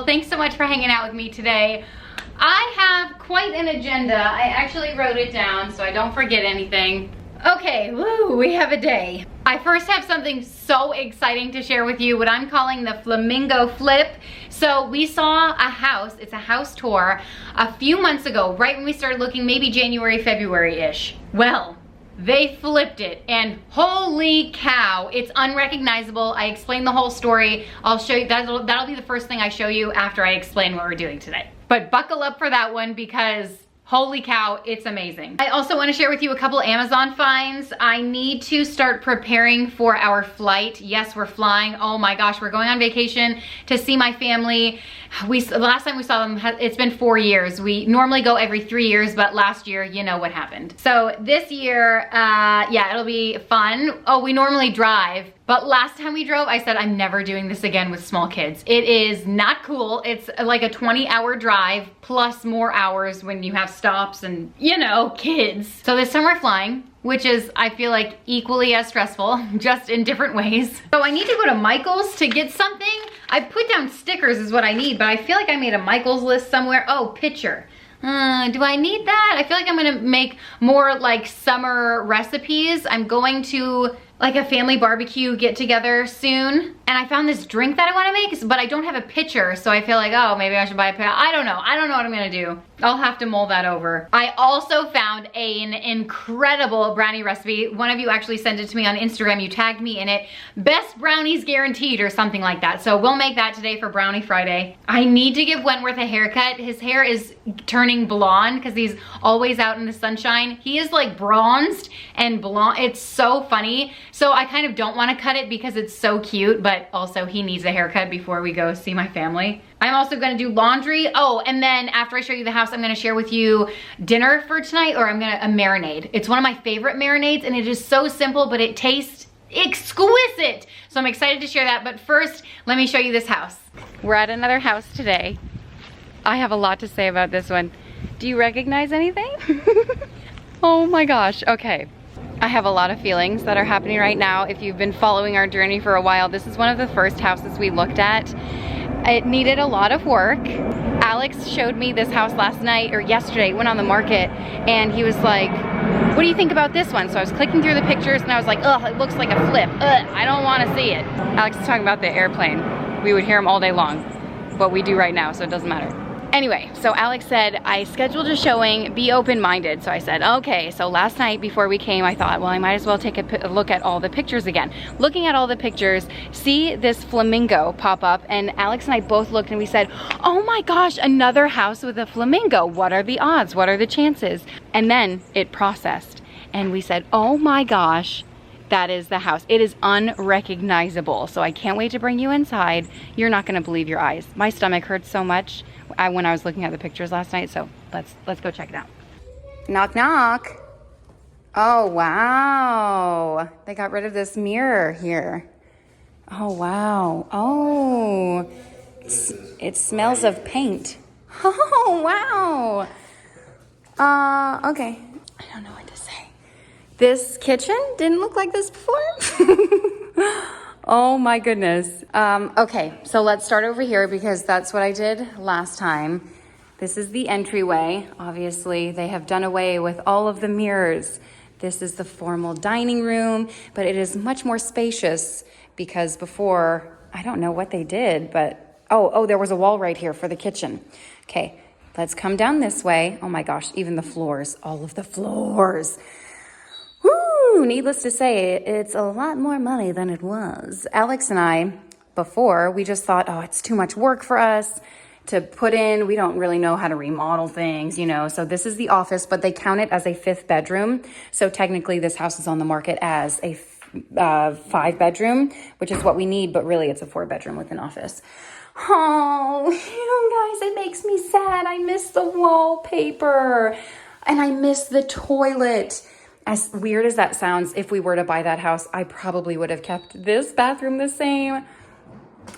Well, thanks so much for hanging out with me today. I have quite an agenda. I actually wrote it down so I don't forget anything. Okay, woo, we have a day. I first have something so exciting to share with you, what I'm calling the Flamingo flip. So we saw a house, it's a house tour, a few months ago, right when we started looking, maybe January, February-ish. Well, they flipped it, and holy cow, it's unrecognizable. I explained the whole story. I'll show you, that'll be the first thing I show you after I explain what we're doing today. But buckle up for that one because holy cow, it's amazing. I also want to share with you a couple Amazon finds. I need to start preparing for our flight. Yes, we're flying. Oh my gosh, we're going on vacation to see my family. The last time we saw them, it's been 4 years. We normally go every 3 years, but last year, you know what happened. So this year, yeah, it'll be fun. Oh, we normally drive. But last time we drove, I said, I'm never doing this again with small kids. It is not cool. It's like a 20-hour drive plus more hours when you have stops and, you know, kids. So this time we're flying, which is, I feel like, equally as stressful, just in different ways. So I need to go to Michael's to get something. I put down stickers is what I need, but I feel like I made a Michael's list somewhere. Oh, pitcher. Do I need that? I feel like I'm gonna make more like summer recipes. I'm going to like a family barbecue get together soon. And I found this drink that I wanna make, but I don't have a pitcher. So I feel like, oh, maybe I should buy a pitcher. I don't know what I'm gonna do. I'll have to mull that over. I also found an incredible brownie recipe. One of you actually sent it to me on Instagram. You tagged me in it. Best brownies guaranteed or something like that. So we'll make that today for Brownie Friday. I need to give Wentworth a haircut. His hair is turning blonde because he's always out in the sunshine. He is like bronzed and blonde. It's so funny. So I kind of don't want to cut it because it's so cute, but also he needs a haircut before we go see my family. I'm also gonna do laundry. Oh, and then after I show you the house, I'm gonna share with you dinner for tonight, or a marinade. It's one of my favorite marinades, and it is so simple, but it tastes exquisite. So I'm excited to share that, but first, let me show you this house. We're at another house today. I have a lot to say about this one. Do you recognize anything? Oh my gosh, okay. I have a lot of feelings that are happening right now. If you've been following our journey for a while, this is one of the first houses we looked at. It needed a lot of work. Alex showed me this house last night, or yesterday, it went on the market, and he was like, what do you think about this one? So I was clicking through the pictures and I was like, ugh, it looks like a flip. Ugh, I don't want to see it. Alex is talking about the airplane. We would hear him all day long, but we do right now, so it doesn't matter. Anyway, so Alex said, I scheduled a showing, be open-minded. So I said, okay. So last night before we came, I thought, well, I might as well take a look at all the pictures again. Looking at all the pictures, see this flamingo pop up, and Alex and I both looked and we said, oh my gosh, another house with a flamingo. What are the odds? What are the chances? And then it processed and we said, oh my gosh, that is the house. It is unrecognizable. So I can't wait to bring you inside. You're not gonna believe your eyes. My stomach hurts so much when I was looking at the pictures last night, so let's go check it out. Knock, knock. Oh, wow. They got rid of this mirror here. Oh, wow. Oh, it smells of paint. Oh, wow. Okay. I don't know what to say. This kitchen didn't look like this before. Oh my goodness. Okay, so let's start over here because that's what I did last time. This is the entryway. Obviously, they have done away with all of the mirrors. This is the formal dining room, but it is much more spacious because before, I don't know what they did, but, oh, there was a wall right here for the kitchen. Okay, let's come down this way. Oh my gosh, even the floors, all of the floors. Woo, needless to say, it's a lot more money than it was. Alex and I, before, we just thought, oh, it's too much work for us to put in. We don't really know how to remodel things, you know. So this is the office, but they count it as a 5th bedroom. So technically this house is on the market as a 5 bedroom, which is what we need, but really it's a 4 bedroom with an office. Oh, you guys, it makes me sad. I miss the wallpaper and I miss the toilet. As weird as that sounds, if we were to buy that house, I probably would have kept this bathroom the same.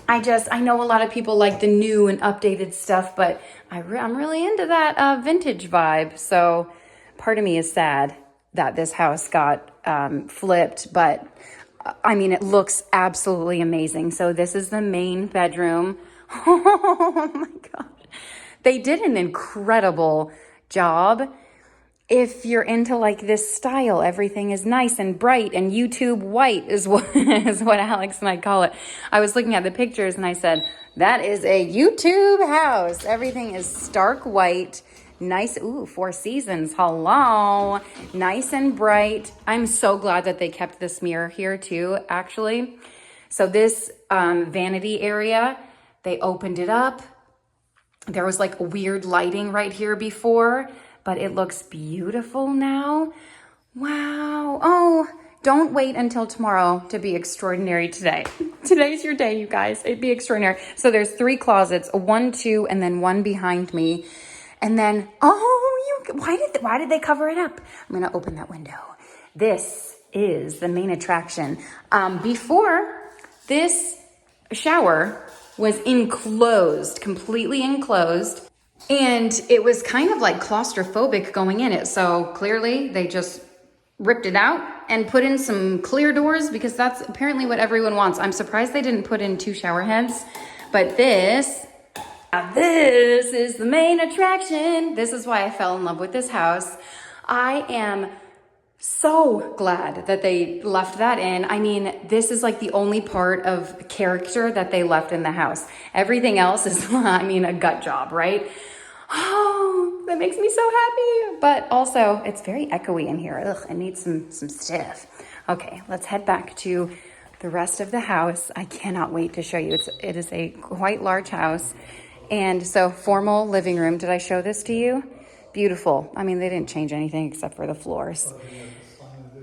I know a lot of people like the new and updated stuff, but I'm really into that vintage vibe. So part of me is sad that this house got flipped, but I mean, it looks absolutely amazing. So this is the main bedroom. Oh my God. They did an incredible job. If you're into like this style, everything is nice and bright and YouTube white is what is what Alex and I call it. I was looking at the pictures and I said, that is a YouTube house. Everything is stark white, nice. Ooh, Four Seasons. Hello. Nice and bright. I'm so glad that they kept this mirror here too, actually. So this vanity area, they opened it up. There was like weird lighting right here before, but it looks beautiful now. Wow. Oh, don't wait until tomorrow to be extraordinary today. Today's your day, you guys. It'd be extraordinary. So there's 3 closets, 1, 2, and then 1 behind me. And then, why did they cover it up? I'm gonna open that window. This is the main attraction. Before, this shower was enclosed, completely enclosed. And it was kind of like claustrophobic going in it. So clearly they just ripped it out and put in some clear doors because that's apparently what everyone wants. I'm surprised they didn't put in 2 shower heads, but this is the main attraction. This is why I fell in love with this house. I am so glad that they left that in. I mean, this is like the only part of character that they left in the house. Everything else is, I mean, a gut job, right? Oh, that makes me so happy. But also, it's very echoey in here. Ugh, it needs some stiff. Okay, let's head back to the rest of the house. I cannot wait to show you. It is a quite large house. And so, formal living room. Did I show this to you? Beautiful. I mean, they didn't change anything except for the floors.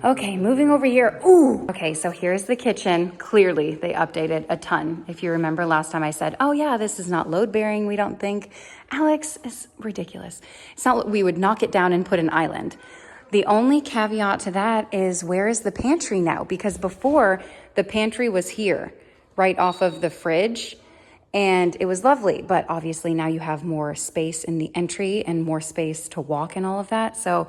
Okay, moving over here. Ooh. Okay, so here's the kitchen. Clearly, they updated a ton. If you remember last time I said, oh yeah, this is not load bearing, we don't think. Alex, it's ridiculous. It's not, we would knock it down and put an island. The only caveat to that is where is the pantry now? Because before, the pantry was here, right off of the fridge. And it was lovely, but obviously now you have more space in the entry and more space to walk and all of that. So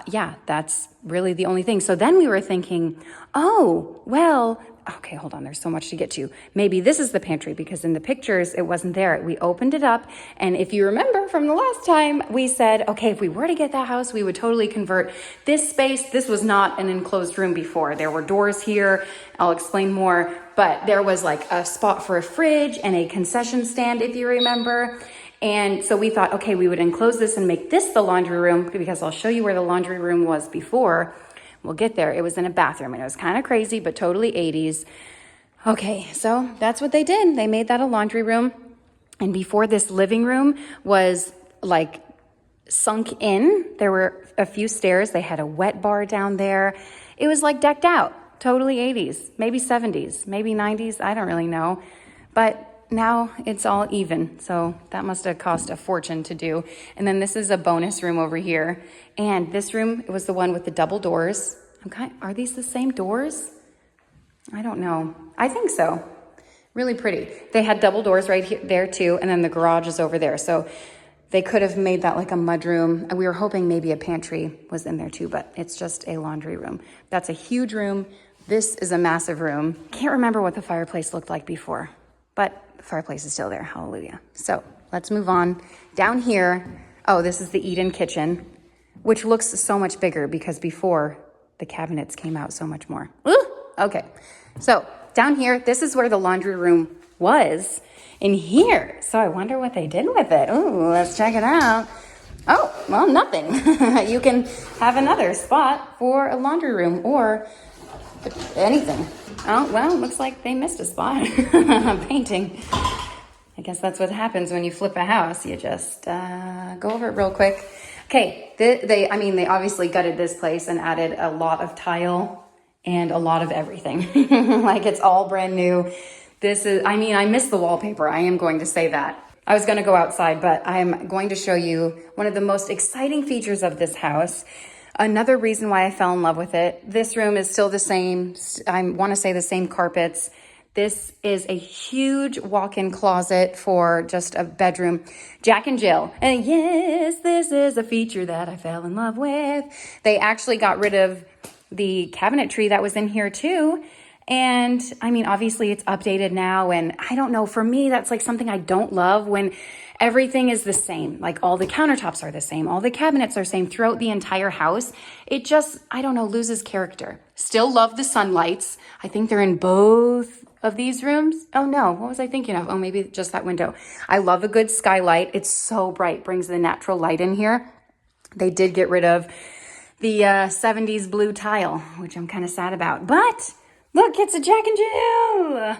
yeah, that's really the only thing. So then we were thinking, oh, well, okay, hold on. There's so much to get to. Maybe this is the pantry because in the pictures, it wasn't there. We opened it up. And if you remember from the last time, we said, okay, if we were to get that house, we would totally convert this space. This was not an enclosed room before. There were doors here. I'll explain more. But there was like a spot for a fridge and a concession stand, if you remember. And so we thought, okay, we would enclose this and make this the laundry room because I'll show you where the laundry room was before. We'll get there. It was in a bathroom and it was kind of crazy, but totally 80s. Okay, so that's what they did. They made that a laundry room. And before this living room was like sunk in, there were a few stairs. They had a wet bar down there. It was like decked out, totally 80s, maybe 70s, maybe 90s. I don't really know. But now it's all even. So that must have cost a fortune to do. And then this is a bonus room over here. And this room, it was the one with the double doors. Are these the same doors? I don't know. I think so. Really pretty. They had double doors right here, there too. And then the garage is over there. So they could have made that like a mudroom. We were hoping maybe a pantry was in there too, but it's just a laundry room. That's a huge room. This is a massive room. Can't remember what the fireplace looked like before, but the fireplace is still there. Hallelujah. So let's move on. Down here, oh, this is the eat-in kitchen, which looks so much bigger because before the cabinets came out so much more. Ooh, okay. So down here, this is where the laundry room was in here. So I wonder what they did with it. Ooh, let's check it out. Oh, well, nothing. You can have another spot for a laundry room or anything. Oh, well, looks like they missed a spot. Painting. I guess that's what happens when you flip a house. You just go over it real quick. Okay, they obviously gutted this place and added a lot of tile and a lot of everything. Like it's all brand new. I miss the wallpaper. I am going to say that. I was going to go outside, but I'm going to show you one of the most exciting features of this house. Another reason why I fell in love with it. This room is still the same. I want to say the same carpets. This is a huge walk-in closet for just a bedroom. Jack and Jill. And yes, this is a feature that I fell in love with. They actually got rid of the cabinetry that was in here too. And I mean, obviously it's updated now. And I don't know, for me, that's like something I don't love when everything is the same. Like all the countertops are the same. All the cabinets are the same throughout the entire house. It just, I don't know, loses character. Still love the sunlights. I think they're in both of these rooms. Oh no, what was I thinking of? Oh, maybe just that window. I love a good skylight. It's so bright, brings the natural light in here. They did get rid of the 70s blue tile, which I'm kind of sad about. But look, it's a Jack and Jill.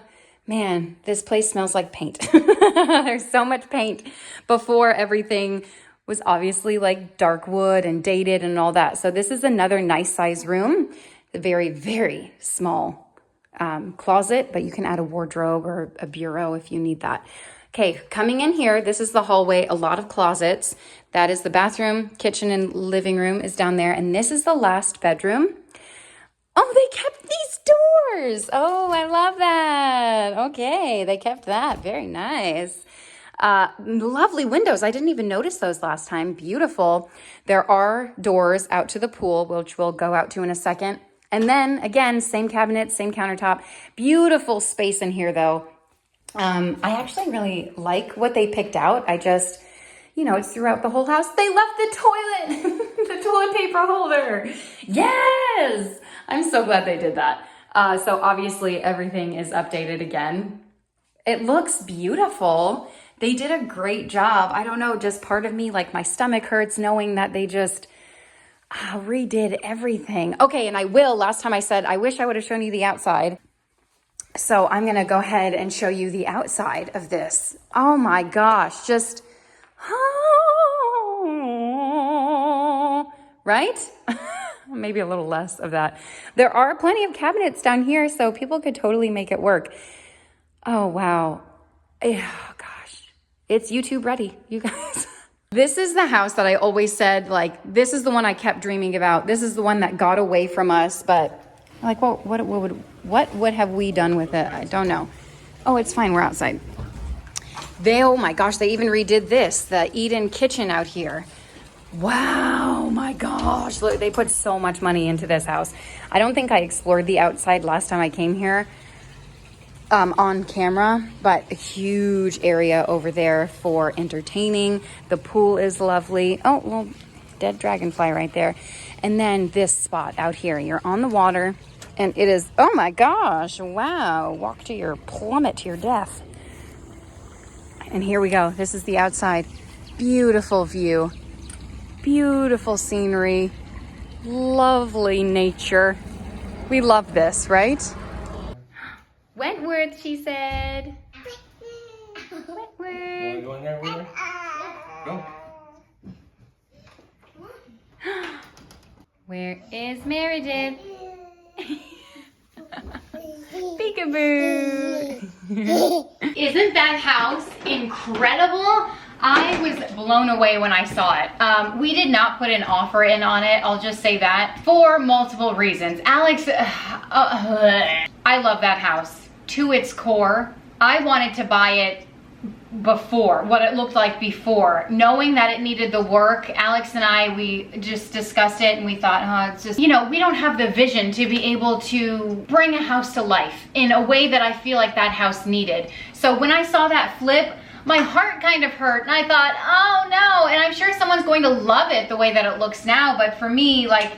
Man, this place smells like paint. There's so much paint. Before, everything was obviously like dark wood and dated and all that. So this is another nice size room. A very, very small closet, but you can add a wardrobe or a bureau if you need that. Okay, coming in here, this is the hallway, a lot of closets. That is the bathroom, kitchen, and living room is down there. And this is the last bedroom. Oh, they kept these doors. Oh, I love that. Okay, they kept that. Very nice. Lovely windows. I didn't even notice those last time. Beautiful. There are doors out to the pool, which we'll go out to in a second. And then again, same cabinet, same countertop. Beautiful space in here though. I actually really like what they picked out. I just, you know, it's throughout the whole house. They left the toilet, the toilet paper holder. Yes! I'm so glad they did that. So obviously everything is updated again. It looks beautiful. They did a great job. I don't know, just part of me, like my stomach hurts knowing that they just redid everything. Okay, and last time I said, I wish I would have shown you the outside. So I'm gonna go ahead and show you the outside of this. Oh my gosh, just, right? Maybe a little less of that. There are plenty of cabinets down here, so people could totally make it work. Oh, wow. Oh, gosh. It's YouTube ready, you guys. This is the house that I always said, like, this is the one I kept dreaming about. This is the one that got away from us, but like, what would have we done with it? I don't know. Oh, it's fine. We're outside. Oh my gosh, they even redid this, the Eden kitchen out here. Wow, my gosh. Look, they put so much money into this house. I don't think I explored the outside last time I came here on camera, but a huge area over there for entertaining. The pool is lovely. Oh, well, dead dragonfly right there. And then this spot out here, you're on the water and it is, oh my gosh, wow. Walk to your plummet to your death. And here we go. This is the outside. Beautiful view. Beautiful scenery, lovely nature. We love this, right? Wentworth, she said. Wentworth. You want to go in there with her? Go. Where is Meredith? Peekaboo. Isn't that house incredible? I was blown away when I saw it. We did not put an offer in on it, I'll just say that, for multiple reasons. Alex, I love that house to its core. I wanted to buy it before, what it looked like before, knowing that it needed the work. Alex and I, we just discussed it and we thought, oh, it's just, you know, we don't have the vision to be able to bring a house to life in a way that I feel like that house needed. So when I saw that flip, my heart kind of hurt and I thought, oh no, and I'm sure someone's going to love it the way that it looks now, but for me, like,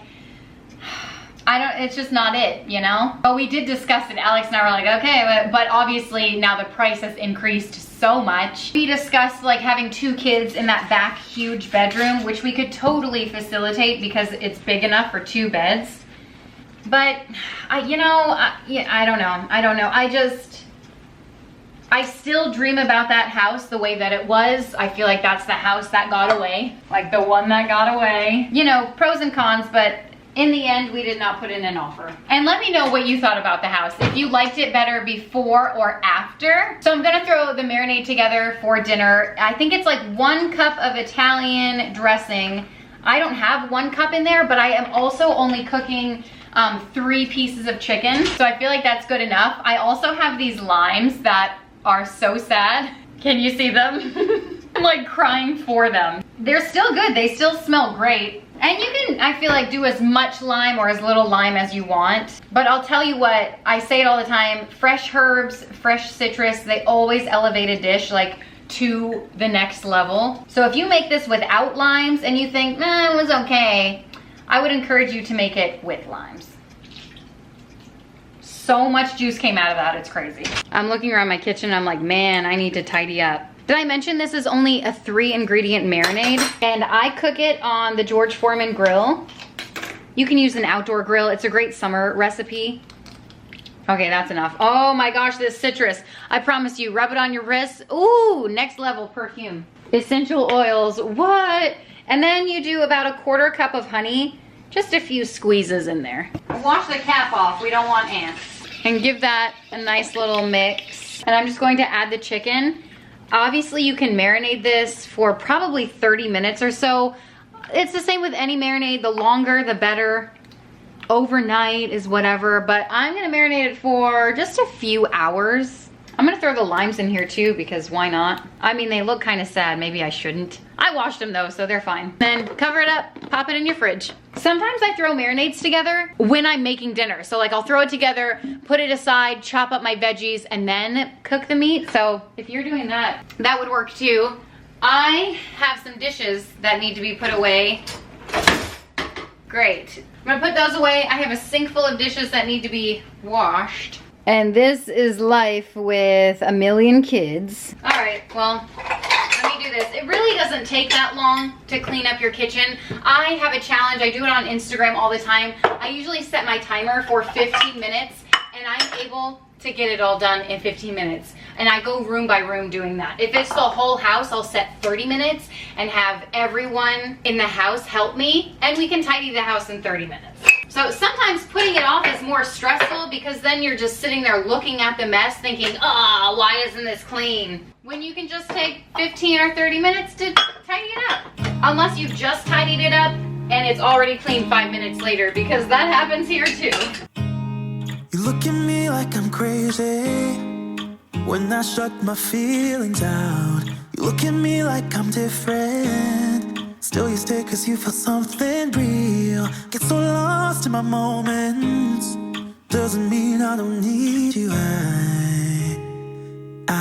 it's just not it, you know? But we did discuss it. Alex and I were like, okay, but obviously now the price has increased so much. We discussed like having 2 kids in that back huge bedroom, which we could totally facilitate because it's big enough for 2 beds. But I don't know. I still dream about that house the way that it was. I feel like that's the house that got away, like the one that got away. You know, pros and cons, but in the end, we did not put in an offer. And let me know what you thought about the house. If you liked it better before or after. So I'm gonna throw the marinade together for dinner. I think it's like 1 cup of Italian dressing. I don't have 1 cup in there, but I am also only cooking 3 pieces of chicken. So I feel like that's good enough. I also have these limes that are so sad. Can you see them? I'm like crying for them. They're still good. They still smell great. And you can, I feel like, do as much lime or as little lime as you want. But I'll tell you what, I say it all the time, fresh herbs, fresh citrus, they always elevate a dish like to the next level. So if you make this without limes and you think, it was okay, I would encourage you to make it with limes. So much juice came out of that, it's crazy. I'm looking around my kitchen, I'm like, man, I need to tidy up. Did I mention this is only a 3-ingredient marinade? And I cook it on the George Foreman grill. You can use an outdoor grill. It's a great summer recipe. Okay, that's enough. Oh my gosh, this citrus. I promise you, rub it on your wrists. Ooh, next level perfume. Essential oils, what? And then you do about 1/4 cup of honey, just a few squeezes in there. Wash the cap off, we don't want ants. And give that a nice little mix. And I'm just going to add the chicken. Obviously you can marinate this for probably 30 minutes or so. It's the same with any marinade, the longer the better. Overnight is whatever, but I'm gonna marinate it for just a few hours. I'm gonna throw the limes in here too, because why not? I mean, they look kind of sad, maybe I shouldn't. I washed them though, so they're fine. Then cover it up, pop it in your fridge. Sometimes I throw marinades together when I'm making dinner. So like I'll throw it together, put it aside, chop up my veggies, and then cook the meat. So if you're doing that, that would work too. I have some dishes that need to be put away. Great. I'm gonna put those away. I have a sink full of dishes that need to be washed. And this is life with a million kids. All right, well, let me do this. It really doesn't take that long to clean up your kitchen. I have a challenge. I do it on Instagram all the time. I usually set my timer for 15 minutes, and I'm able to get it all done in 15 minutes. And I go room by room doing that. If it's the whole house, I'll set 30 minutes and have everyone in the house help me, and we can tidy the house in 30 minutes. So sometimes putting it off is more stressful because then you're just sitting there looking at the mess thinking, why isn't this clean? When you can just take 15 or 30 minutes to tidy it up. Unless you've just tidied it up and it's already clean 5 minutes later, because that happens here too. You look at me like I'm crazy when I shut my feelings out. You look at me like I'm different. Still you stay cause you feel something real. Get so lost in my moments. Doesn't mean I don't need you. I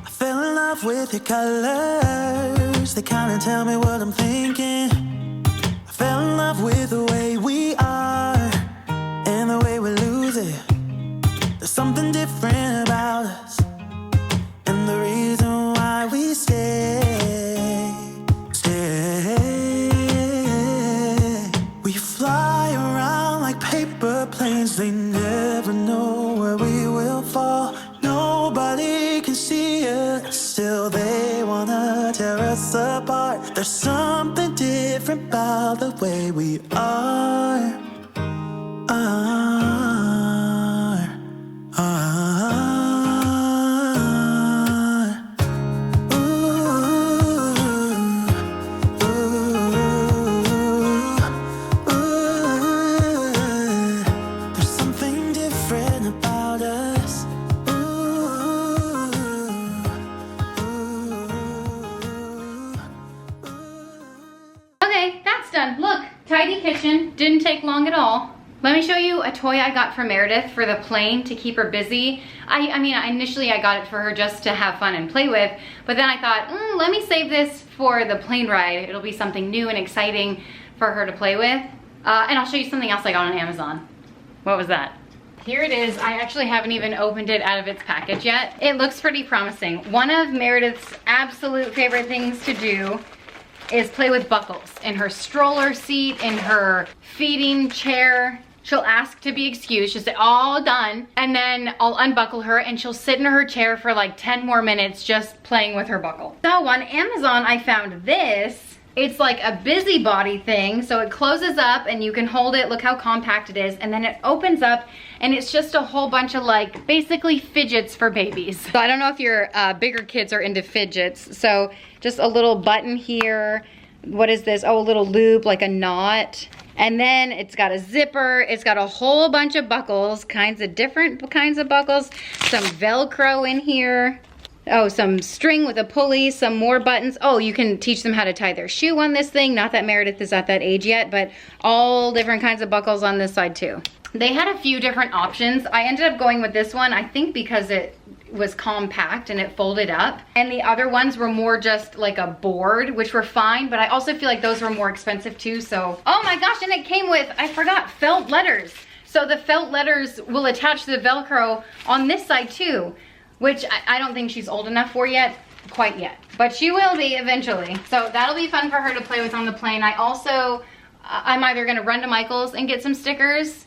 fell in love with your colors. They kinda tell me what I'm thinking. I fell in love with the way we are and the way we lose it. There's something different about us, and the reason why we stay. We fly around like paper planes. They never know where we will fall. Nobody can see us, still they wanna tear us apart. There's something different about the way we are. There's something different about us. Okay, that's done. Look, tidy kitchen, didn't take long at all. Let me show you a toy I got for Meredith for the plane to keep her busy. I mean, initially I got it for her just to have fun and play with, but then I thought, let me save this for the plane ride. It'll be something new and exciting for her to play with. And I'll show you something else I got on Amazon. What was that? Here it is. I actually haven't even opened it out of its package yet. It looks pretty promising. One of Meredith's absolute favorite things to do is play with buckles in her stroller seat, in her feeding chair. She'll ask to be excused. She'll say, all done. And then I'll unbuckle her and she'll sit in her chair for like 10 more minutes just playing with her buckle. So on Amazon, I found this. It's like a busybody thing. So it closes up and you can hold it. Look how compact it is. And then it opens up and it's just a whole bunch of like basically fidgets for babies. So I don't know if your bigger kids are into fidgets. So just a little button here. What is this? Oh, a little loop, like a knot. And then it's got a zipper. It's got a whole bunch of buckles, different kinds of buckles. Some Velcro in here. Oh, some string with a pulley, some more buttons. Oh, you can teach them how to tie their shoe on this thing. Not that Meredith is at that age yet, but all different kinds of buckles on this side too. They had a few different options. I ended up going with this one, I think because it was compact and it folded up. And the other ones were more just like a board, which were fine, but I also feel like those were more expensive too, so. Oh my gosh, and it came with, I forgot, felt letters. So the felt letters will attach to the Velcro on this side too, which I don't think she's old enough for yet, quite yet. But she will be eventually. So that'll be fun for her to play with on the plane. I'm either gonna run to Michael's and get some stickers,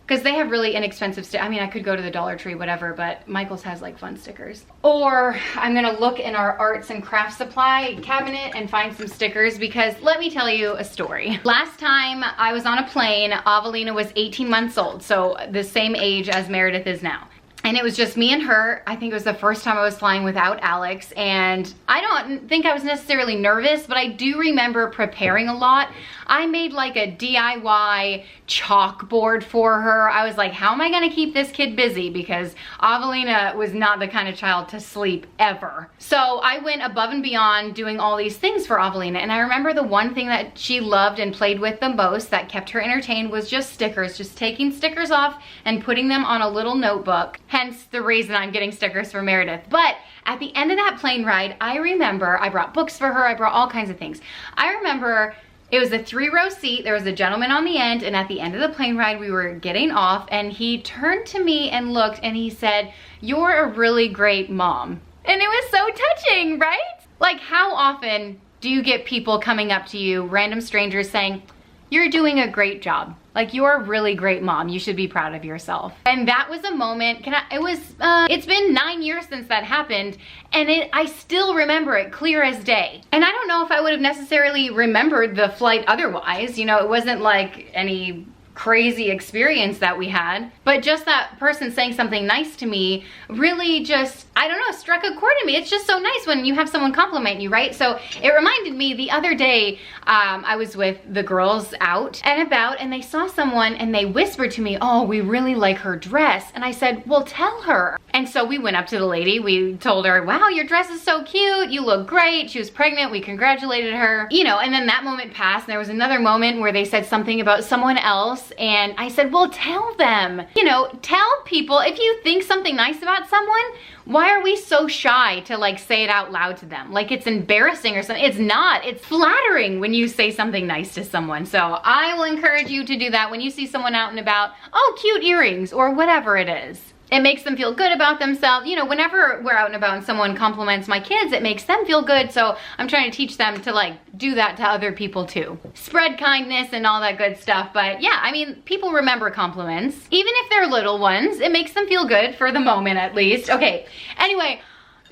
because they have really inexpensive stickers. I mean, I could go to the Dollar Tree, whatever, but Michael's has like fun stickers. Or I'm gonna look in our arts and crafts supply cabinet and find some stickers, because let me tell you a story. Last time I was on a plane, Avelina was 18 months old, so the same age as Meredith is now. And it was just me and her. I think it was the first time I was flying without Alex, and I don't think I was necessarily nervous, but I do remember preparing a lot. I made like a DIY chalkboard for her. I was like, how am I gonna keep this kid busy? Because Avelina was not the kind of child to sleep ever. So I went above and beyond doing all these things for Avelina, and I remember the one thing that she loved and played with the most that kept her entertained was just stickers, just taking stickers off and putting them on a little notebook. Hence the reason I'm getting stickers for Meredith. But at the end of that plane ride, I remember I brought books for her, I brought all kinds of things. I remember it was a 3-row seat, there was a gentleman on the end, and at the end of the plane ride, we were getting off, and he turned to me and looked, and he said, "You're a really great mom." And it was so touching, right? Like, how often do you get people coming up to you, random strangers, saying, "You're doing a great job. Like, you're a really great mom. You should be proud of yourself." And that was a moment, it's been 9 years since that happened, and I still remember it clear as day. And I don't know if I would have necessarily remembered the flight otherwise. You know, it wasn't like any crazy experience that we had, but just that person saying something nice to me really just, I don't know, struck a chord in me. It's just so nice when you have someone compliment you, right? So it reminded me the other day, I was with the girls out and about, and they saw someone and they whispered to me, "Oh, we really like her dress." And I said, "Well, tell her." And so we went up to the lady, we told her, "Wow, your dress is so cute, you look great." She was pregnant, we congratulated her, you know, and then that moment passed, and there was another moment where they said something about someone else, and I said, "Well, tell them." You know, tell people, if you think something nice about someone, why are we so shy to like say it out loud to them? Like it's embarrassing or something. It's not. It's flattering when you say something nice to someone. So I will encourage you to do that when you see someone out and about. "Oh, cute earrings," or whatever it is. It makes them feel good about themselves. You know, whenever we're out and about and someone compliments my kids, it makes them feel good. So I'm trying to teach them to like do that to other people too. Spread kindness and all that good stuff. But yeah, I mean, people remember compliments. Even if they're little ones, it makes them feel good for the moment at least. Okay, anyway,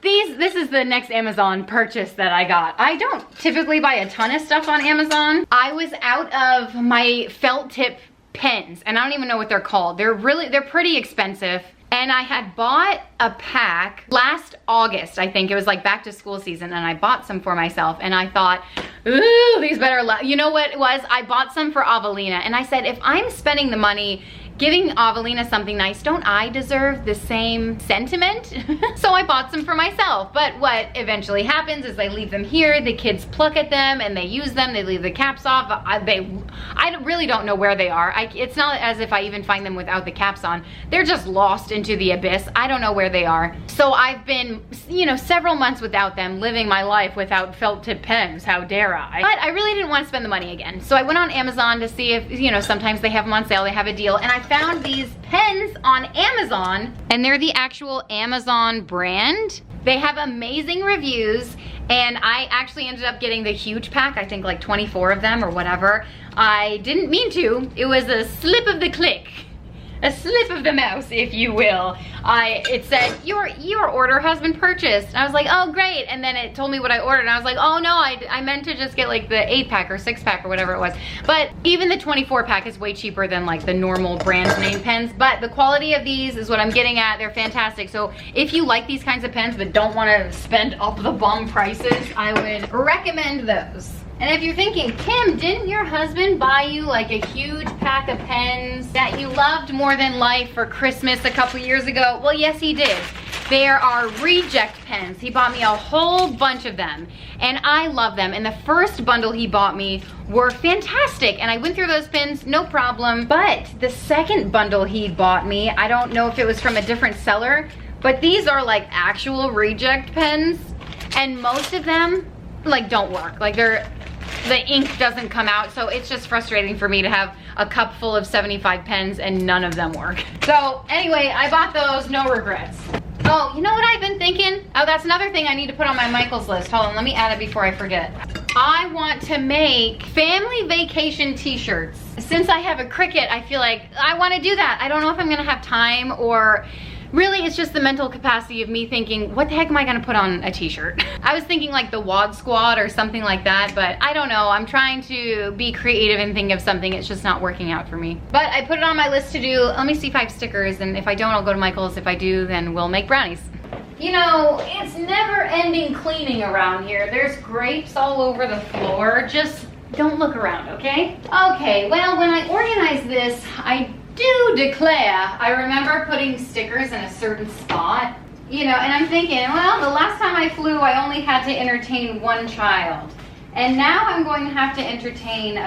this is the next Amazon purchase that I got. I don't typically buy a ton of stuff on Amazon. I was out of my felt tip pens, and I don't even know what they're called. They're pretty expensive. And I had bought a pack last August, I think. It was like back to school season, and I bought some for myself, and I thought, ooh, these better you know what it was? I bought some for Avelina, and I said, if I'm spending the money giving Avelina something nice, don't I deserve the same sentiment? So I bought some for myself. But what eventually happens is they leave them here, the kids pluck at them and they use them, they leave the caps off. I really don't know where they are. It's not as if I even find them without the caps on. They're just lost into the abyss. I don't know where they are. So I've been, you know, several months without them, living my life without felt tip pens, how dare I? But I really didn't want to spend the money again. So I went on Amazon to see if, you know, sometimes they have them on sale, they have a deal, and I found these pens on Amazon, and they're the actual Amazon brand. They have amazing reviews, and I actually ended up getting the huge pack, I think like 24 of them or whatever. I didn't mean to. It was a slip of the click. A slip of the mouse, if you will. It said, your order has been purchased. And I was like, oh great. And then it told me what I ordered, and I was like, oh no, I meant to just get like the 8-pack or 6-pack or whatever it was. But even the 24-pack is way cheaper than like the normal brand name pens. But the quality of these is what I'm getting at. They're fantastic. So if you like these kinds of pens but don't want to spend up the bum prices, I would recommend those. And if you're thinking, Kim, didn't your husband buy you like a huge pack of pens that you loved more than life for Christmas a couple years ago? Well, yes, he did. There are reject pens. He bought me a whole bunch of them and I love them. And the first bundle he bought me were fantastic. And I went through those pens, no problem. But the second bundle he bought me, I don't know if it was from a different seller, but these are like actual reject pens. And most of them like don't work. Like the ink doesn't come out. So it's just frustrating for me to have a cup full of 75 pens and none of them work. So anyway, I bought those, no regrets. Oh, you know what I've been thinking? Oh, that's another thing I need to put on my Michael's list. Hold on, let me add it before I forget. I want to make family vacation t-shirts. Since I have a Cricut, I feel like I want to do that. I don't know if I'm gonna have time, or really it's just the mental capacity of me thinking, what the heck am I gonna put on a t-shirt? I was thinking like the WOD Squad or something like that, but I don't know. I'm trying to be creative and think of something. It's just not working out for me. But I put it on my list to do. Let me see if I have stickers, and if I don't, I'll go to Michael's. If I do, then we'll make brownies. You know, it's never ending cleaning around here. There's grapes all over the floor. Just don't look around, okay? Okay, well, when I organize this, I do declare I remember putting stickers in a certain spot, you know, and I'm thinking, well, the last time I flew, I only had to entertain one child. And now I'm going to have to entertain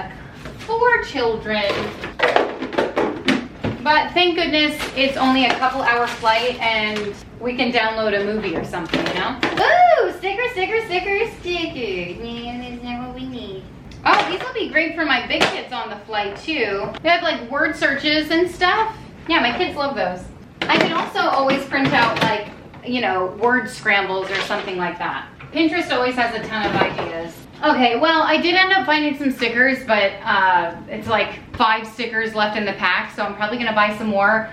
4 children. But thank goodness it's only a couple hour flight and we can download a movie or something, you know? Ooh, stickers, stickers, stickers, stickers. Man, isn't that what we need? Oh, these will be great for my big kids on the flight too. They have like word searches and stuff. Yeah, my kids love those. I can also always print out like, you know, word scrambles or something like that. Pinterest always has a ton of ideas. Okay, well, I did end up finding some stickers, but it's like 5 stickers left in the pack, so I'm probably gonna buy some more.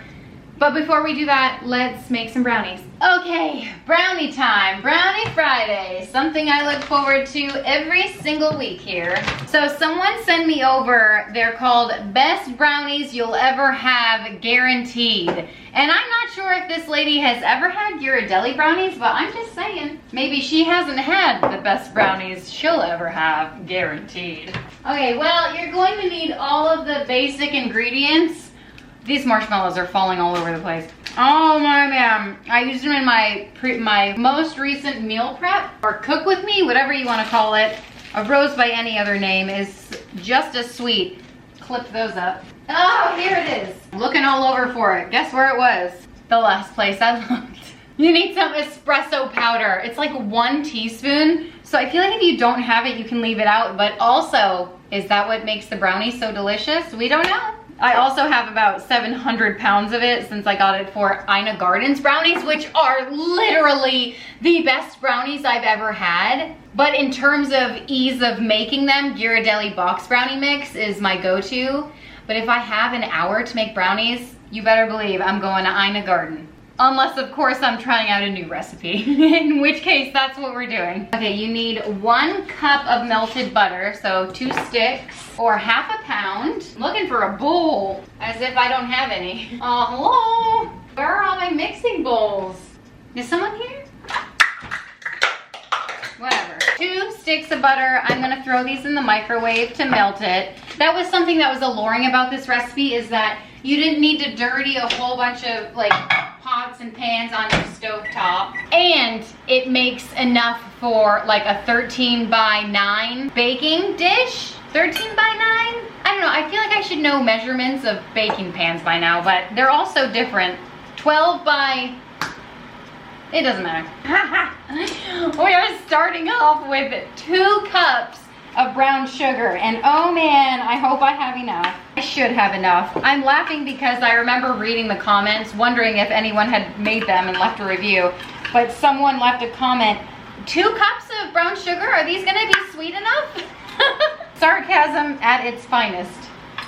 But before we do that, let's make some brownies. Okay, brownie time, Brownie Friday, something I look forward to every single week here. So someone sent me over, they're called Best Brownies You'll Ever Have Guaranteed. And I'm not sure if this lady has ever had Ghirardelli brownies, but I'm just saying, maybe she hasn't had the best brownies she'll ever have guaranteed. Okay, well, you're going to need all of the basic ingredients. These marshmallows are falling all over the place. Oh my man, I used them in my most recent meal prep, or cook with me, whatever you want to call it. A rose by any other name is just as sweet. Clip those up. Oh, here it is. Looking all over for it. Guess where it was? The last place I looked. You need some espresso powder. It's like 1 teaspoon. So I feel like if you don't have it, you can leave it out. But also, is that what makes the brownie so delicious? We don't know. I also have about 700 pounds of it since I got it for Ina Garden's brownies, which are literally the best brownies I've ever had. But in terms of ease of making them, Ghirardelli box brownie mix is my go-to. But if I have an hour to make brownies, you better believe I'm going to Ina Garden. Unless, of course, I'm trying out a new recipe, in which case that's what we're doing. Okay, you need 1 cup of melted butter, so 2 sticks, or ½ pound. I'm looking for a bowl, as if I don't have any. Oh, hello? Where are all my mixing bowls? Is someone here? Whatever. 2 sticks of butter. I'm gonna throw these in the microwave to melt it. That was something that was alluring about this recipe, is that you didn't need to dirty a whole bunch of like pots and pans on your stove top, and it makes enough for like a 13 by 9 baking dish. 13 by 9? I don't know, I feel like I should know measurements of baking pans by now, but they're all so different. 12 by, it doesn't matter. We are starting off with 2 cups of brown sugar, and oh man, I hope I have enough. I should have enough. I'm laughing because I remember reading the comments, wondering if anyone had made them and left a review, but someone left a comment, 2 cups of brown sugar? Are these gonna be sweet enough? Sarcasm at its finest.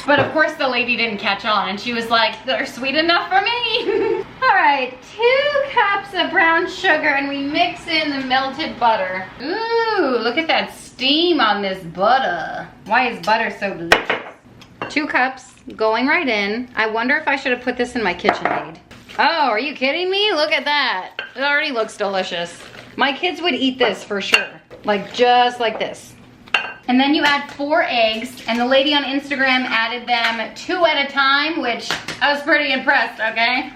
But of course the lady didn't catch on, and she was like, they're sweet enough for me. All right, 2 cups of brown sugar, and we mix in the melted butter. Ooh, look at that steam on this butter. Why is butter so delicious? 2 cups going right in. I wonder if I should have put this in my KitchenAid. Oh, are you kidding me? Look at that. It already looks delicious. My kids would eat this for sure. Like just like this. And then you add 4 eggs, and the lady on Instagram added them 2 at a time, which I was pretty impressed, okay?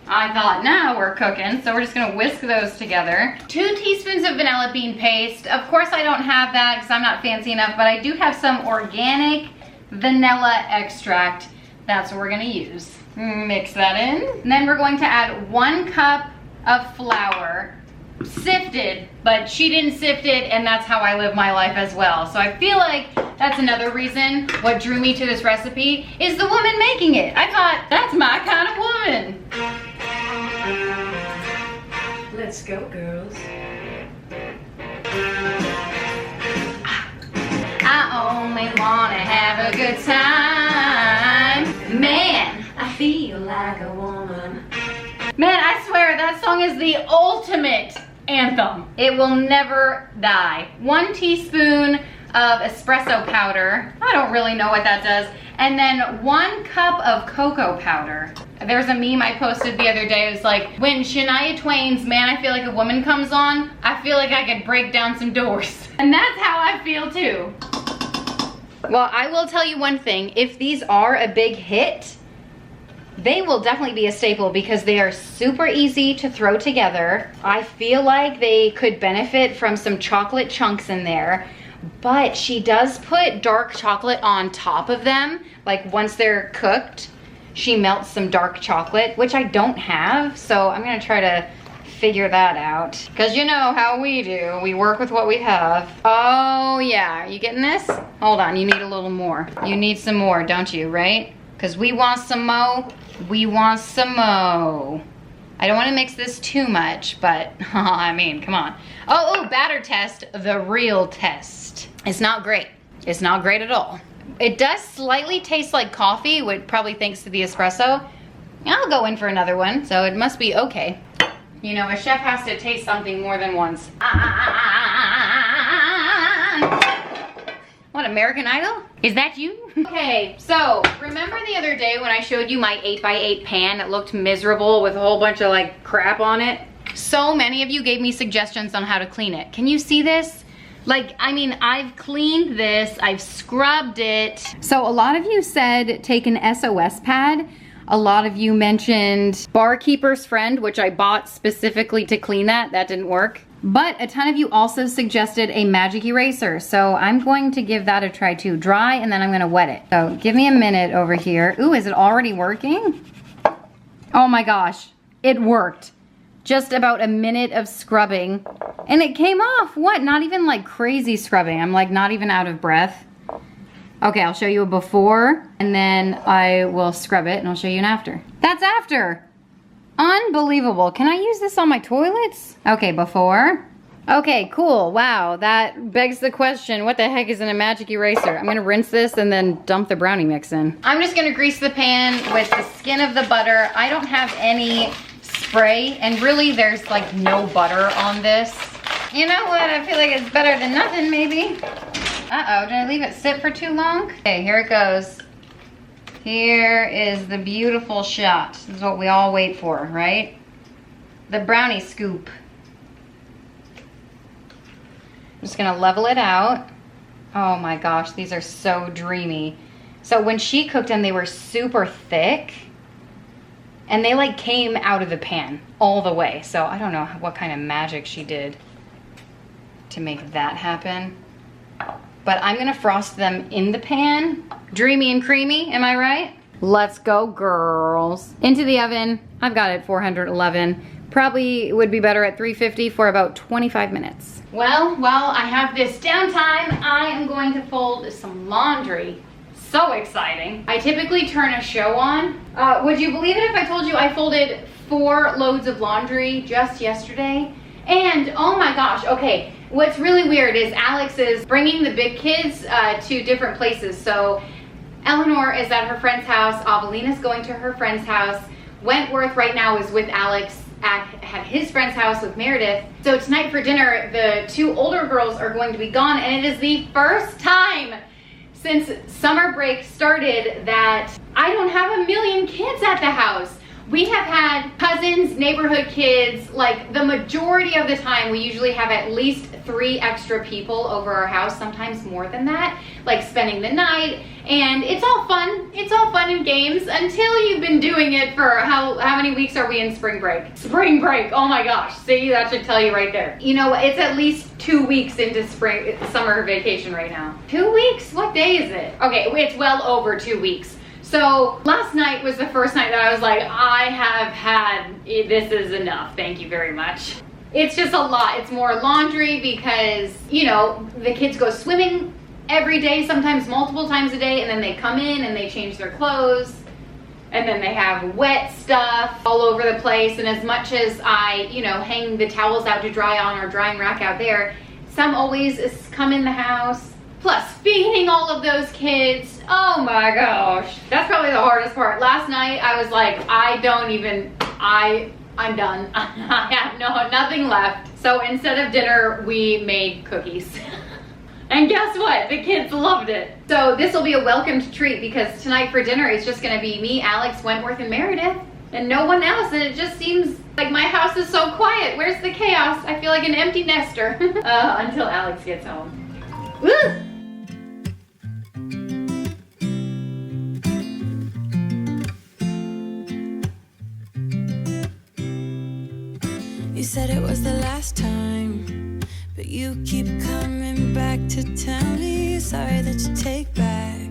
I thought, now we're cooking, so we're just gonna whisk those together. 2 teaspoons of vanilla bean paste. Of course I don't have that because I'm not fancy enough, but I do have some organic vanilla extract. That's what we're gonna use. Mix that in. And then we're going to add 1 cup of flour. Sifted, but she didn't sift it, and that's how I live my life as well. So I feel like that's another reason what drew me to this recipe is the woman making it. I thought, that's my kind of woman. Let's go, girls. I only wanna have a good time. Man, I feel like a woman. man, I swear that song is the ultimate anthem. It will never die. 1 teaspoon of espresso powder. I don't really know what that does. And then 1 cup of cocoa powder. There's a meme I posted the other day. It was like, when Shania Twain's Man, I Feel Like a Woman comes on, I feel like I could break down some doors. And that's how I feel too. Well, I will tell you one thing. If these are a big hit, they will definitely be a staple because they are super easy to throw together. I feel like they could benefit from some chocolate chunks in there, but she does put dark chocolate on top of them. Like once they're cooked, she melts some dark chocolate, which I don't have. So I'm gonna try to figure that out. Cause you know how we do, we work with what we have. Oh yeah, are you getting this? Hold on, you need a little more. You need some more, don't you, right? Cause we want some mo. We want some mo. I don't want to mix this too much, but I mean, come on. Oh, batter test, the real test. It's not great. It's not great at all. It does slightly taste like coffee, which probably thanks to the espresso. I'll go in for another one, so it must be okay. You know, a chef has to taste something more than once. What, American Idol? Is that you? Okay, so remember the other day when I showed you my 8x8 pan that looked miserable with a whole bunch of like crap on it? So many of you gave me suggestions on how to clean it. Can you see this? Like, I mean, I've cleaned this, I've scrubbed it. So a lot of you said take an SOS pad. A lot of you mentioned Barkeeper's Friend, which I bought specifically to clean that. That didn't work. But a ton of you also suggested a magic eraser. So I'm going to give that a try too. Dry, and then I'm gonna wet it. So give me a minute over here. Ooh, is it already working? Oh my gosh, it worked. Just about a minute of scrubbing and it came off. What? Not even like crazy scrubbing. I'm like not even out of breath. Okay, I'll show you a before and then I will scrub it and I'll show you an after. That's after. Unbelievable. Can I use this on my toilets? Okay, before. Okay, cool. Wow, that begs the question, what the heck is in a magic eraser? I'm gonna rinse this and then dump the brownie mix in. I'm just gonna grease the pan with the skin of the butter. I don't have any spray, and really there's like no butter on this. You know what? I feel like it's better than nothing, maybe. Uh-oh, did I leave it sit for too long? Okay, here it goes. Here is the beautiful shot. This is what we all wait for, right? The brownie scoop. I'm just gonna level it out. Oh my gosh, these are so dreamy. So when she cooked them, they were super thick. And they like came out of the pan all the way. So I don't know what kind of magic she did to make that happen. But I'm gonna frost them in the pan. Dreamy and creamy, am I right? Let's go, girls. Into the oven. I've got it 411. Probably would be better at 350 for about 25 minutes. Well, while I have this downtime, I am going to fold some laundry. So exciting. I typically turn a show on. Would you believe it if I told you I folded 4 loads of laundry just yesterday? And oh my gosh, okay. What's really weird is Alex is bringing the big kids to different places. So Eleanor is at her friend's house. Avelina's going to her friend's house. Wentworth right now is with Alex at his friend's house with Meredith. So tonight for dinner, the 2 older girls are going to be gone, and it is the first time since summer break started that I don't have a million kids at the house. We have had cousins, neighborhood kids, like the majority of the time we usually have at least 3 extra people over our house, sometimes more than that, like spending the night. And it's all fun. It's all fun and games until you've been doing it for how many weeks are we in spring break? Spring break, oh my gosh. See, that should tell you right there. You know, it's at least 2 weeks into summer vacation right now. 2 weeks? What day is it? Okay, it's well over 2 weeks. So last night was the first night that I was like, I have had, this is enough, thank you very much. It's just a lot. It's more laundry because, you know, the kids go swimming every day, sometimes multiple times a day, and then they come in and they change their clothes, and then they have wet stuff all over the place. And as much as I, you know, hang the towels out to dry on our drying rack out there, some always come in the house. Plus feeding all of those kids, oh my gosh, that's probably the hardest part. Last night I was like, I'm done. I have nothing left. So instead of dinner, we made cookies. And guess what? The kids loved it. So this will be a welcomed treat because tonight for dinner is just gonna be me, Alex, Wentworth, and Meredith, and no one else. And it just seems like my house is so quiet. Where's the chaos? I feel like an empty nester until Alex gets home. Woo! You said it was the last time, but you keep coming back to tell me sorry that you take back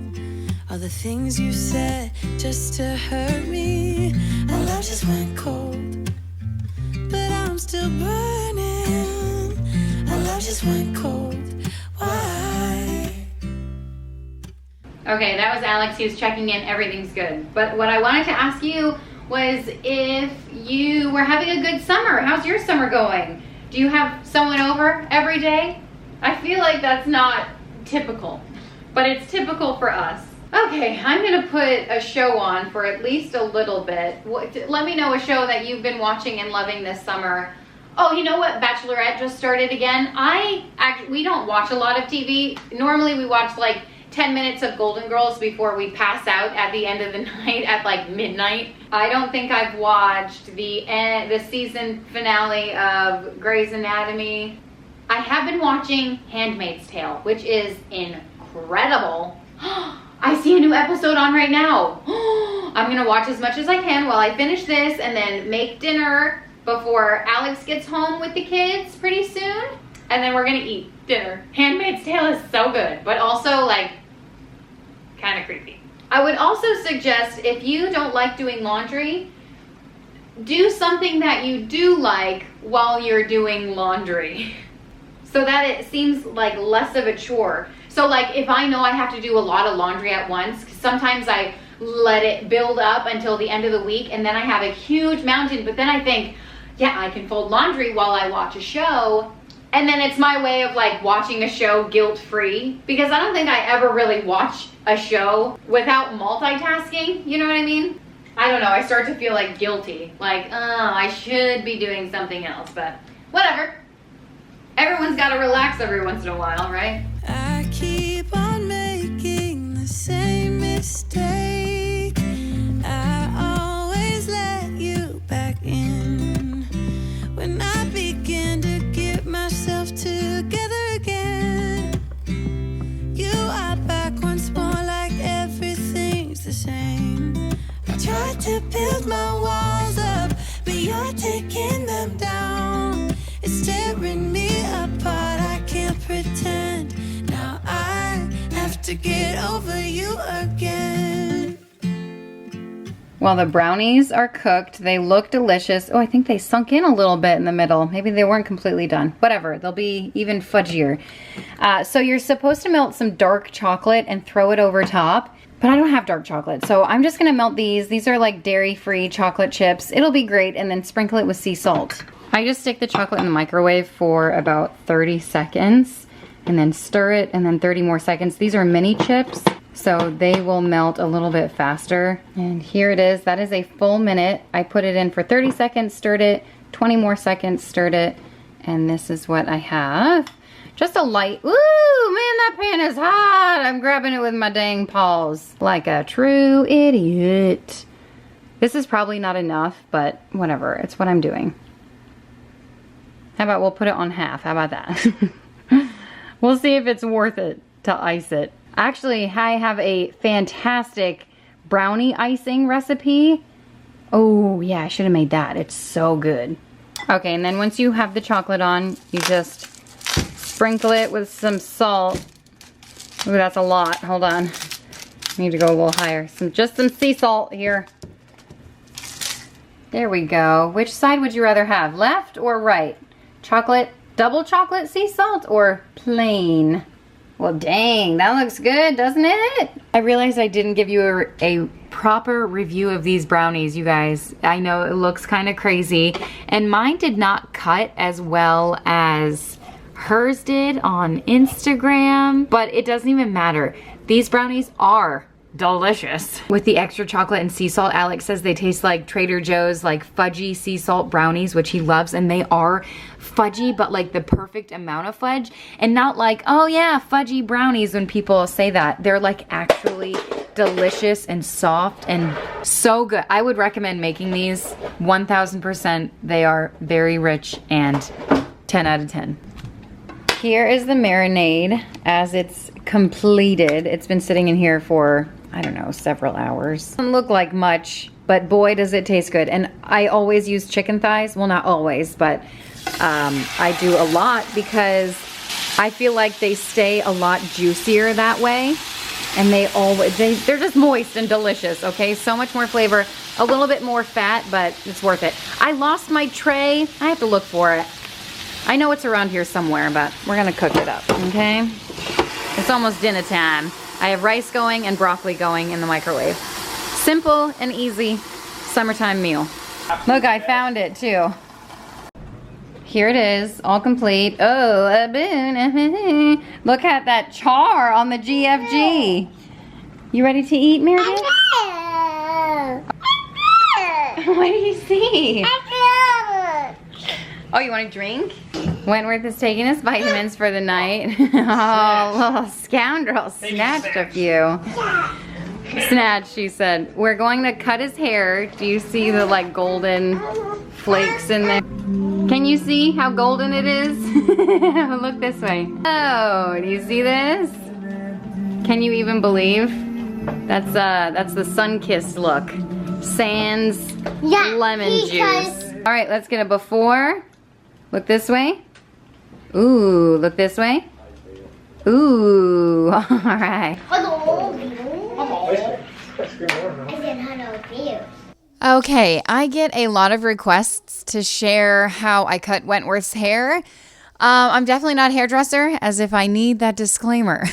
all the things you said just to hurt me. Our love just went cold, but I'm still burning. Our love just went cold. Why? Okay, that was Alex. He was checking in. Everything's good. But what I wanted to ask you was if you were having a good summer. How's your summer going? Do you have someone over every day? I feel like that's not typical, but it's typical for us. Okay, I'm gonna put a show on for at least a little bit. Let me know a show that you've been watching and loving this summer. Oh, you know what? Bachelorette just started again. We don't watch a lot of TV. Normally we watch like 10 minutes of Golden Girls before we pass out at the end of the night at like midnight. I don't think I've watched the season finale of Grey's Anatomy. I have been watching Handmaid's Tale, which is incredible. I see a new episode on right now. I'm gonna watch as much as I can while I finish this and then make dinner before Alex gets home with the kids pretty soon. And then we're gonna eat dinner. Handmaid's Tale is so good, but also like kind of creepy. I would also suggest if you don't like doing laundry, do something that you do like while you're doing laundry so that it seems like less of a chore. So like if I know I have to do a lot of laundry at once, 'cause sometimes I let it build up until the end of the week and then I have a huge mountain, but then I think, yeah, I can fold laundry while I watch a show. And then it's my way of like watching a show guilt-free, because I don't think I ever really watch a show without multitasking, you know what I mean? I don't know, I start to feel like guilty, like, oh, I should be doing something else, but whatever. Everyone's gotta relax every once in a while, right? I keep on making the same mistake. I always let you back in when I begin to get myself together again. You are back once more like everything's the same. I tried to build my walls up, but you're taking them down. It's tearing me apart, I can't pretend. Now I have to get over you again. While the brownies are cooked, they look delicious. Oh, I think they sunk in a little bit in the middle. Maybe they weren't completely done. Whatever, they'll be even fudgier. So you're supposed to melt some dark chocolate and throw it over top. But I don't have dark chocolate, so I'm just gonna melt these. These are like dairy-free chocolate chips. It'll be great, and then sprinkle it with sea salt. I just stick the chocolate in the microwave for about 30 seconds, and then stir it, and then 30 more seconds. These are mini chips, so they will melt a little bit faster. And here it is. That is a full minute. I put it in for 30 seconds, stirred it, 20 more seconds, stirred it, and this is what I have. Just a light, ooh, man, that pan is hot. I'm grabbing it with my dang paws like a true idiot. This is probably not enough, but whatever. It's what I'm doing. How about we'll put it on half? How about that? We'll see if it's worth it to ice it. Actually, I have a fantastic brownie icing recipe. Oh yeah, I should have made that. It's so good. Okay, and then once you have the chocolate on, you just sprinkle it with some salt. Ooh, that's a lot. Hold on. I need to go a little higher. Just some sea salt here. There we go. Which side would you rather have? Left or right? Chocolate, double chocolate sea salt or plain? Well, dang, that looks good, doesn't it? I realized I didn't give you a proper review of these brownies, you guys. I know it looks kind of crazy, and mine did not cut as well as hers did on Instagram, but it doesn't even matter. These brownies are delicious. With the extra chocolate and sea salt, Alex says they taste like Trader Joe's like fudgy sea salt brownies, which he loves, and they are fudgy, but like the perfect amount of fudge, and not like, oh yeah, fudgy brownies when people say that. They're like actually delicious and soft and so good. I would recommend making these 1000%. They are very rich and 10 out of 10. Here is the marinade as it's completed. It's been sitting in here for, I don't know, several hours. Doesn't look like much, but boy does it taste good. And I always use chicken thighs. Well, not always, but I do a lot because I feel like they stay a lot juicier that way. And they're just moist and delicious, okay? So much more flavor, a little bit more fat, but it's worth it. I lost my tray. I have to look for it. I know it's around here somewhere, but we're gonna cook it up, okay? It's almost dinner time. I have rice going and broccoli going in the microwave. Simple and easy summertime meal. Look, I found it too. Here it is, all complete. Oh, a boon. Look at that char on the GFG. You ready to eat, Meredith? What do you see? Oh, you want a drink? Wentworth is taking his vitamins for the night. Oh, little scoundrel, snatched a few. Snatched, she said. We're going to cut his hair. Do you see the like golden flakes in there? Can you see how golden it is? Look this way. Oh, do you see this? Can you even believe? That's the sun-kissed look. Sans lemon juice. All right, let's get a before. Look this way. Ooh, look this way. Ooh, all right. Okay, I get a lot of requests to share how I cut Wentworth's hair. I'm definitely not a hairdresser, as if I need that disclaimer.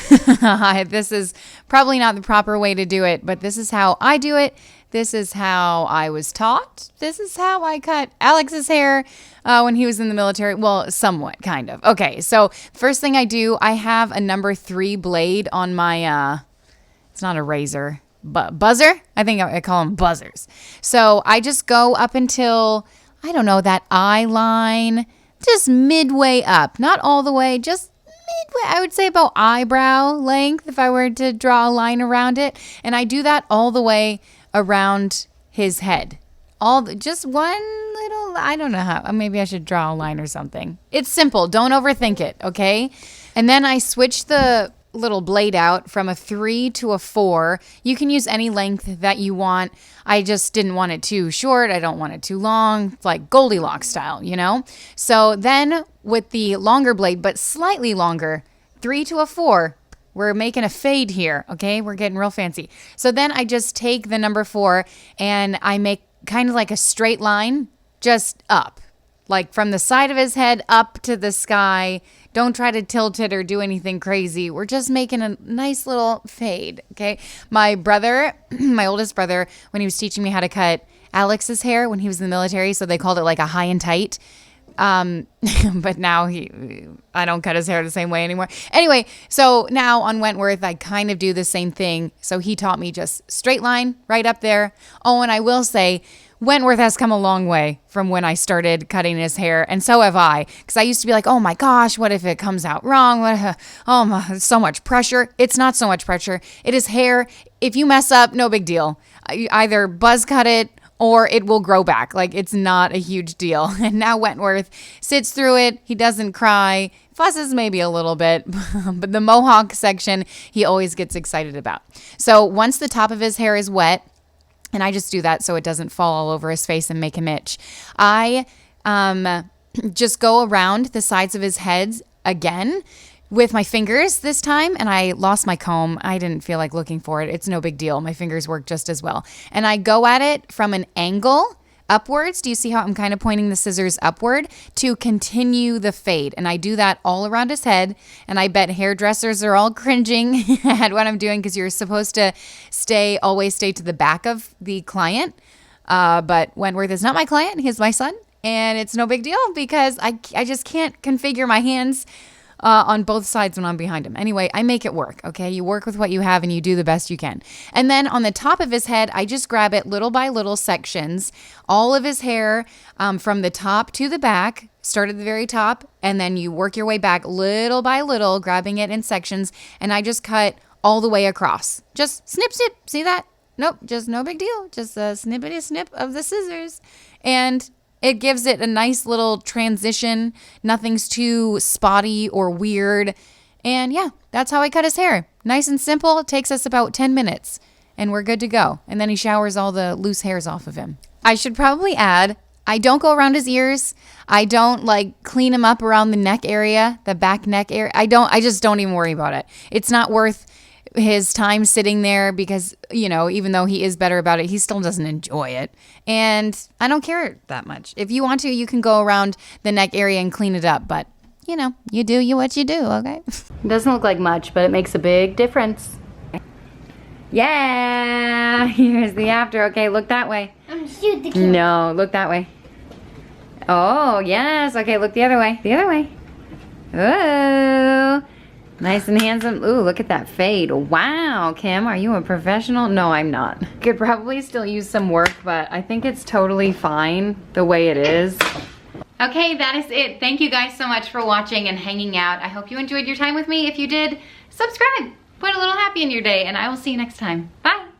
This is probably not the proper way to do it, but this is how I do it. This is how I was taught. This is how I cut Alex's hair when he was in the military. Well, somewhat, kind of. Okay, so first thing I do, I have a number 3 blade on my, it's not a razor, but buzzer. I think I call them buzzers. So I just go up until, I don't know, that eye line, just midway up. Not all the way, just midway. I would say about eyebrow length if I were to draw a line around it. And I do that all the way around his head. Just one little, I don't know how, maybe I should draw a line or something. It's simple, don't overthink it, okay? And then I switch the little blade out from a 3 to a 4. You can use any length that you want. I just didn't want it too short. I don't want it too long. It's like Goldilocks style, you know? So then with the longer blade, but slightly longer, 3 to a 4, we're making a fade here, okay? We're getting real fancy. So then I just take the number 4 and I make kind of like a straight line just up. Like from the side of his head up to the sky. Don't try to tilt it or do anything crazy. We're just making a nice little fade, okay? My brother, my oldest brother, when he was teaching me how to cut Alex's hair when he was in the military, so they called it like a high and tight. But now I don't cut his hair the same way anymore. Anyway, so now on Wentworth, I kind of do the same thing. So he taught me just straight line right up there. Oh, and I will say, Wentworth has come a long way from when I started cutting his hair, and so have I. Because I used to be like, oh my gosh, what if it comes out wrong? Oh my, so much pressure. It's not so much pressure. It is hair. If you mess up, no big deal. You either buzz cut it or it will grow back. Like, it's not a huge deal. And now Wentworth sits through it. He doesn't cry, fusses maybe a little bit, but the mohawk section, he always gets excited about. So once the top of his hair is wet, and I just do that so it doesn't fall all over his face and make him itch, I just go around the sides of his head again with my fingers this time, and I lost my comb. I didn't feel like looking for it. It's no big deal. My fingers work just as well. And I go at it from an angle upwards. Do you see how I'm kind of pointing the scissors upward to continue the fade? And I do that all around his head, and I bet hairdressers are all cringing at what I'm doing because you're supposed to always stay to the back of the client. But Wentworth is not my client. He's my son, and it's no big deal because I just can't configure my hands on both sides when I'm behind him. Anyway, I make it work, okay? You work with what you have and you do the best you can. And then on the top of his head, I just grab it little by little sections, all of his hair from the top to the back, start at the very top, and then you work your way back little by little, grabbing it in sections, and I just cut all the way across. Just snip, snip. See that? Nope, just no big deal. Just a snippety snip of the scissors. And it gives it a nice little transition. Nothing's too spotty or weird. And yeah, that's how I cut his hair. Nice and simple. It takes us about 10 minutes and we're good to go. And then he showers all the loose hairs off of him. I should probably add, I don't go around his ears. I don't like clean him up around the neck area, the back neck area. I just don't even worry about it. It's not worth his time sitting there because, you know, even though he is better about it, he still doesn't enjoy it. And I don't care that much. If you want to, you can go around the neck area and clean it up. But, you know, you do what you do, okay? It doesn't look like much, but it makes a big difference. Yeah, here's the after. Okay, look that way. Shoot the camera. No, look that way. Oh, yes. Okay, look the other way. The other way. Oh. Nice and handsome. Ooh, look at that fade. Wow, Kim, are you a professional? No, I'm not. Could probably still use some work, but I think it's totally fine the way it is. Okay, that is it. Thank you guys so much for watching and hanging out. I hope you enjoyed your time with me. If you did, subscribe. Put a little happy in your day, and I will see you next time. Bye.